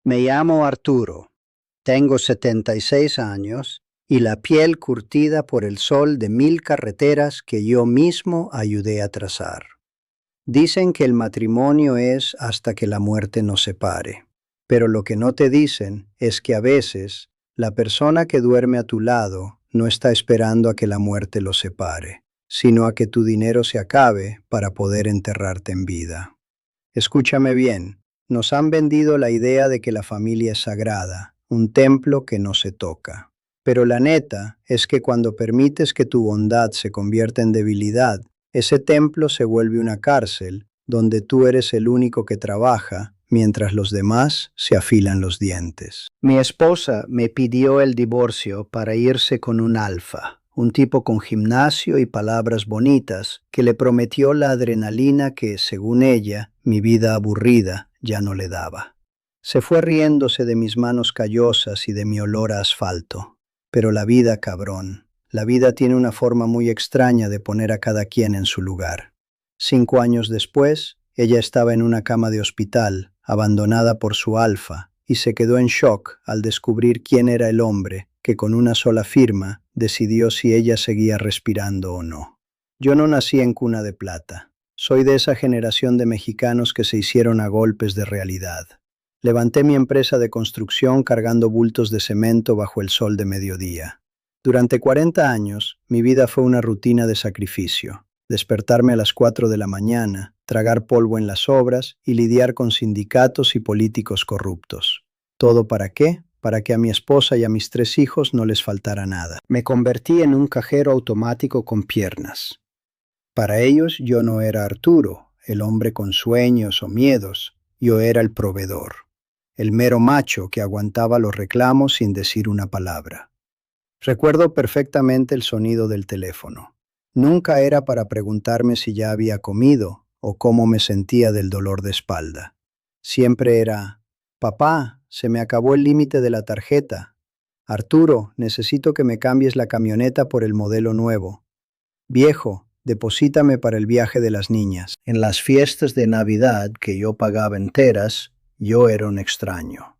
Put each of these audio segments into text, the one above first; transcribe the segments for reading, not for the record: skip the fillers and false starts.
Me llamo Arturo, tengo 76 años y la piel curtida por el sol de 1000 carreteras que yo mismo ayudé a trazar. Dicen que el matrimonio es hasta que la muerte nos separe, pero lo que no te dicen es que a veces la persona que duerme a tu lado no está esperando a que la muerte los separe, sino a que tu dinero se acabe para poder enterrarte en vida. Escúchame bien. Nos han vendido la idea de que la familia es sagrada, un templo que no se toca. Pero la neta es que cuando permites que tu bondad se convierta en debilidad, ese templo se vuelve una cárcel donde tú eres el único que trabaja mientras los demás se afilan los dientes. Mi esposa me pidió el divorcio para irse con un alfa, un tipo con gimnasio y palabras bonitas que le prometió la adrenalina que, según ella, mi vida aburrida ya no le daba. Se fue riéndose de mis manos callosas y de mi olor a asfalto. Pero la vida, cabrón, la vida tiene una forma muy extraña de poner a cada quien en su lugar. 5 años después, ella estaba en una cama de hospital, abandonada por su alfa, y se quedó en shock al descubrir quién era el hombre que con una sola firma decidió si ella seguía respirando o no. Yo no nací en cuna de plata. Soy de esa generación de mexicanos que se hicieron a golpes de realidad. Levanté mi empresa de construcción cargando bultos de cemento bajo el sol de mediodía. Durante 40 años, mi vida fue una rutina de sacrificio. Despertarme a las 4 de la mañana, tragar polvo en las obras y lidiar con sindicatos y políticos corruptos. ¿Todo para qué? Para que a mi esposa y a mis 3 hijos no les faltara nada. Me convertí en un cajero automático con piernas. Para ellos yo no era Arturo, el hombre con sueños o miedos, yo era el proveedor, el mero macho que aguantaba los reclamos sin decir una palabra. Recuerdo perfectamente el sonido del teléfono. Nunca era para preguntarme si ya había comido o cómo me sentía del dolor de espalda. Siempre era: papá, se me acabó el límite de la tarjeta. Arturo, necesito que me cambies la camioneta por el modelo nuevo. Viejo, deposítame para el viaje de las niñas. En las fiestas de Navidad que yo pagaba enteras, yo era un extraño.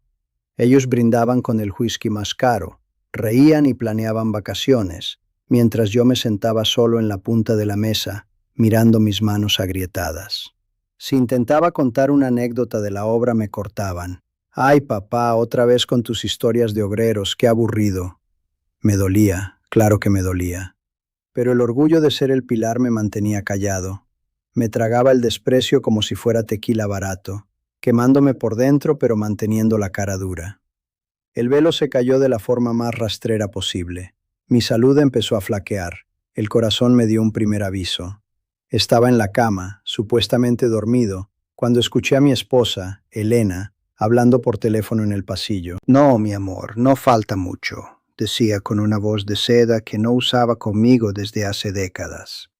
Ellos brindaban con el whisky más caro, reían y planeaban vacaciones, mientras yo me sentaba solo en la punta de la mesa, mirando mis manos agrietadas. Si intentaba contar una anécdota de la obra me cortaban. Ay, papá, otra vez con tus historias de obreros, qué aburrido. Me dolía, claro que me dolía. Pero el orgullo de ser el pilar me mantenía callado. Me tragaba el desprecio como si fuera tequila barato, quemándome por dentro pero manteniendo la cara dura. El velo se cayó de la forma más rastrera posible. Mi salud empezó a flaquear. El corazón me dio un primer aviso. Estaba en la cama, supuestamente dormido, cuando escuché a mi esposa, Elena, hablando por teléfono en el pasillo. No, mi amor, no falta mucho, decía con una voz de seda que no usaba conmigo desde hace décadas.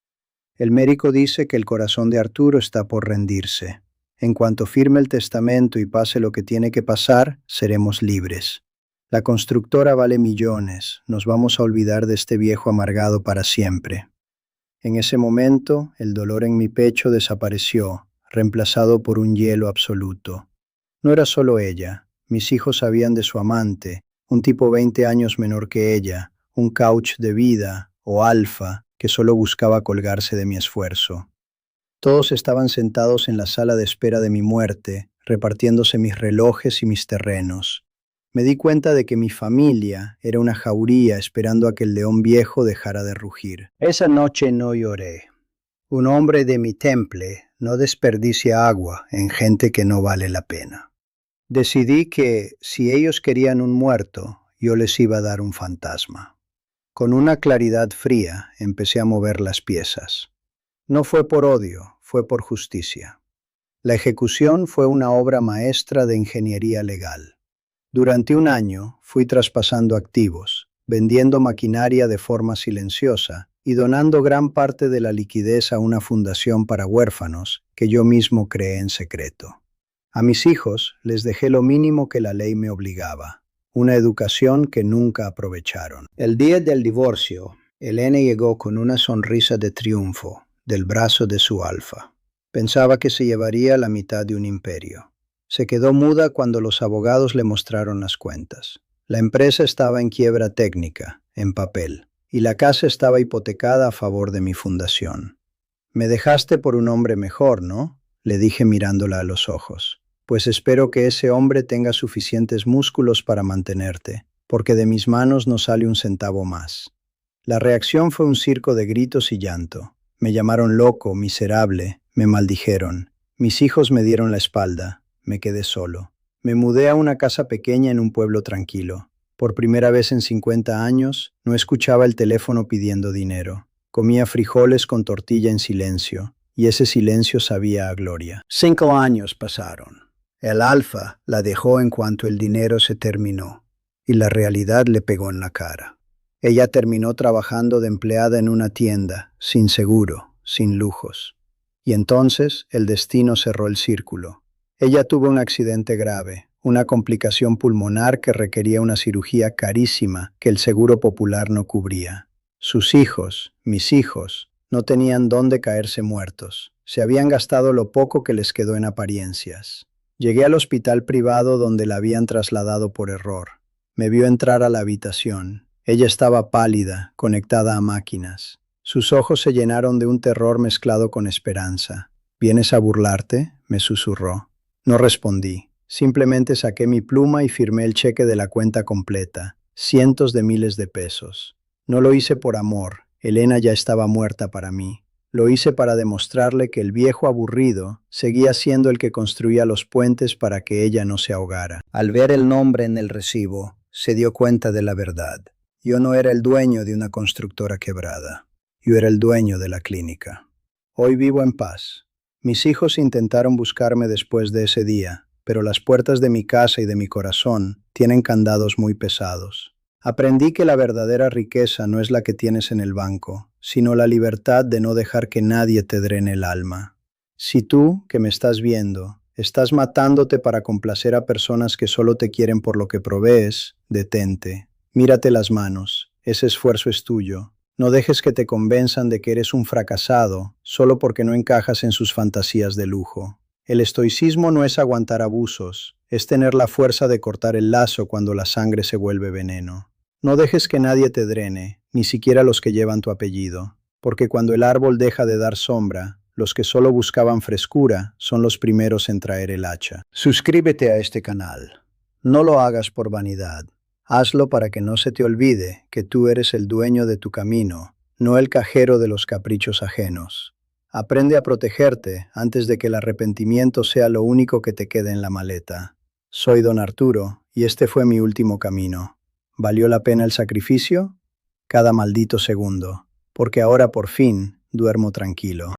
El médico dice que el corazón de Arturo está por rendirse. En cuanto firme el testamento y pase lo que tiene que pasar, seremos libres. La constructora vale millones, nos vamos a olvidar de este viejo amargado para siempre. En ese momento, el dolor en mi pecho desapareció, reemplazado por un hielo absoluto. No era solo ella, mis hijos sabían de su amante, un tipo 20 años menor que ella, un coach de vida, o alfa, que solo buscaba colgarse de mi esfuerzo. Todos estaban sentados en la sala de espera de mi muerte, repartiéndose mis relojes y mis terrenos. Me di cuenta de que mi familia era una jauría esperando a que el león viejo dejara de rugir. Esa noche no lloré. Un hombre de mi temple no desperdicia agua en gente que no vale la pena. Decidí que, si ellos querían un muerto, yo les iba a dar un fantasma. Con una claridad fría empecé a mover las piezas. No fue por odio, fue por justicia. La ejecución fue una obra maestra de ingeniería legal. Durante un año fui traspasando activos, vendiendo maquinaria de forma silenciosa y donando gran parte de la liquidez a una fundación para huérfanos que yo mismo creé en secreto. A mis hijos les dejé lo mínimo que la ley me obligaba, una educación que nunca aprovecharon. El día del divorcio, Elena llegó con una sonrisa de triunfo del brazo de su alfa. Pensaba que se llevaría la mitad de un imperio. Se quedó muda cuando los abogados le mostraron las cuentas. La empresa estaba en quiebra técnica, en papel, y la casa estaba hipotecada a favor de mi fundación. Me dejaste por un hombre mejor, ¿no? Le dije mirándola a los ojos. Pues espero que ese hombre tenga suficientes músculos para mantenerte, porque de mis manos no sale un centavo más. La reacción fue un circo de gritos y llanto. Me llamaron loco, miserable, me maldijeron. Mis hijos me dieron la espalda, me quedé solo. Me mudé a una casa pequeña en un pueblo tranquilo. Por primera vez en 50 años, no escuchaba el teléfono pidiendo dinero. Comía frijoles con tortilla en silencio, y ese silencio sabía a gloria. 5 años pasaron. El alfa la dejó en cuanto el dinero se terminó, y la realidad le pegó en la cara. Ella terminó trabajando de empleada en una tienda, sin seguro, sin lujos. Y entonces el destino cerró el círculo. Ella tuvo un accidente grave, una complicación pulmonar que requería una cirugía carísima que el seguro popular no cubría. Sus hijos, mis hijos, no tenían dónde caerse muertos. Se habían gastado lo poco que les quedó en apariencias. Llegué al hospital privado donde la habían trasladado por error. Me vio entrar a la habitación. Ella estaba pálida, conectada a máquinas. Sus ojos se llenaron de un terror mezclado con esperanza. ¿Vienes a burlarte?, me susurró. No respondí. Simplemente saqué mi pluma y firmé el cheque de la cuenta completa. Cientos de miles de pesos. No lo hice por amor. Elena ya estaba muerta para mí. Lo hice para demostrarle que el viejo aburrido seguía siendo el que construía los puentes para que ella no se ahogara. Al ver el nombre en el recibo, se dio cuenta de la verdad. Yo no era el dueño de una constructora quebrada. Yo era el dueño de la clínica. Hoy vivo en paz. Mis hijos intentaron buscarme después de ese día, pero las puertas de mi casa y de mi corazón tienen candados muy pesados. Aprendí que la verdadera riqueza no es la que tienes en el banco, sino la libertad de no dejar que nadie te drene el alma. Si tú, que me estás viendo, estás matándote para complacer a personas que solo te quieren por lo que provees, detente. Mírate las manos, ese esfuerzo es tuyo. No dejes que te convenzan de que eres un fracasado solo porque no encajas en sus fantasías de lujo. El estoicismo no es aguantar abusos, es tener la fuerza de cortar el lazo cuando la sangre se vuelve veneno. No dejes que nadie te drene, ni siquiera los que llevan tu apellido, porque cuando el árbol deja de dar sombra, los que solo buscaban frescura son los primeros en traer el hacha. Suscríbete a este canal. No lo hagas por vanidad. Hazlo para que no se te olvide que tú eres el dueño de tu camino, no el cajero de los caprichos ajenos. Aprende a protegerte antes de que el arrepentimiento sea lo único que te quede en la maleta. Soy Don Arturo y este fue mi último camino. ¿Valió la pena el sacrificio? Cada maldito segundo, porque ahora por fin duermo tranquilo.